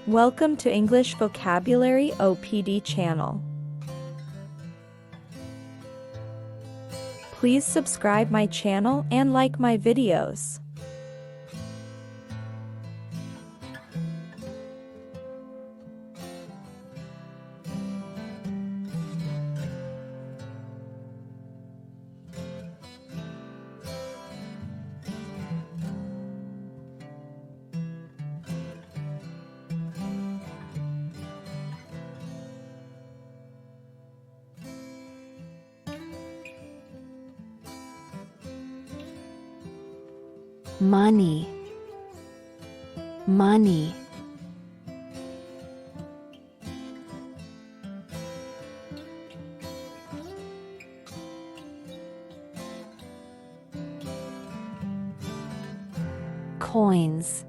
Welcome to English Vocabulary OPD channel. Please subscribe my channel and like my videos. Money, money. Coins,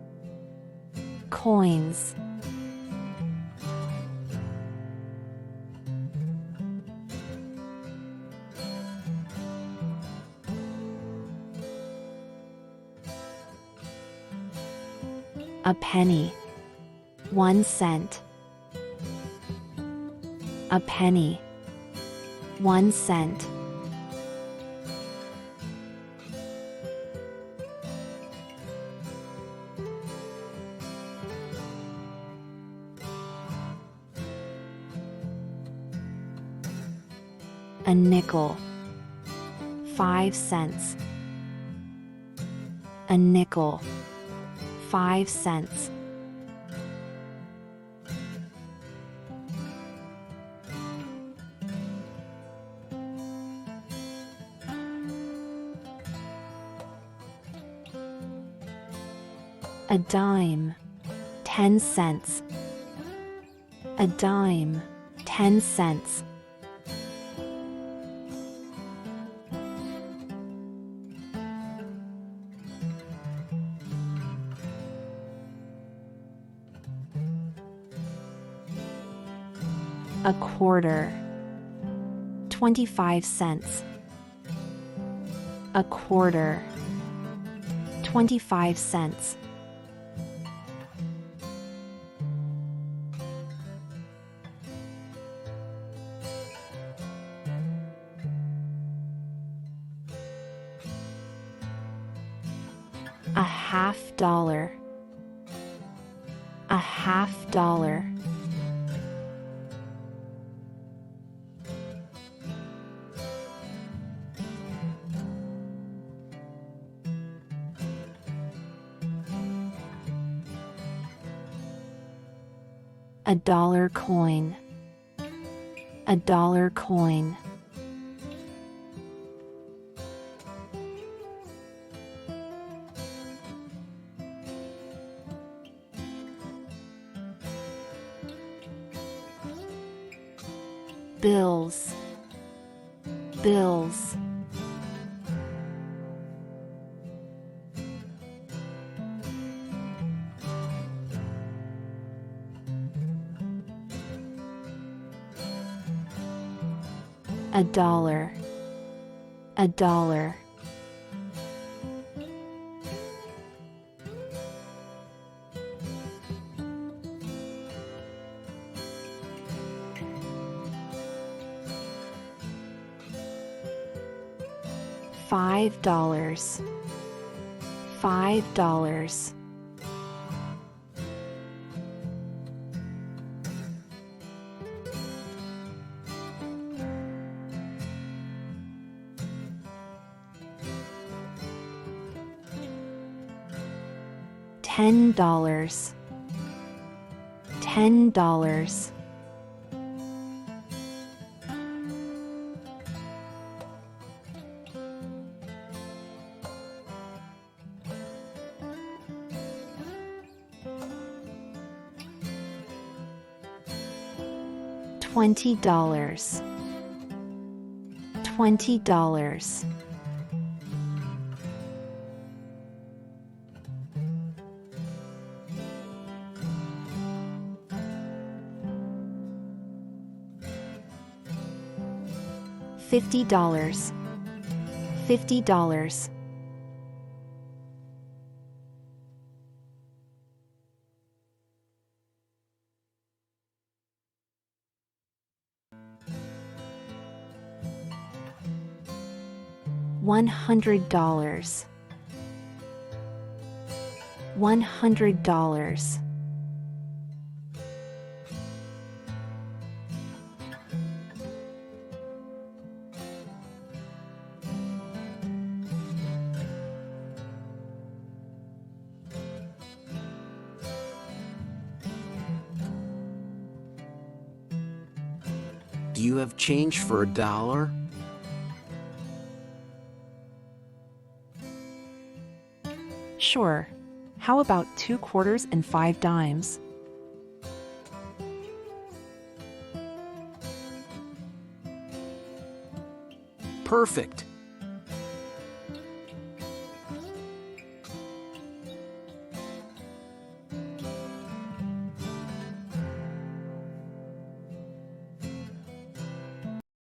coins. A penny, 1 cent. A penny, 1 cent. A nickel, 5 cents. A nickel, 5 cents. A dime, 10 cents. A dime, 10 cents. A quarter, 25 cents. A quarter, 25 cents. A half dollar, a half dollar. A dollar coin, a dollar coin. Bills, bills. A dollar, a dollar. $5, $5. $10, $10. $20, $20. $50, $50. $100. $100. Do you have change for $1? Sure. How about 2 quarters and 5 dimes? Perfect.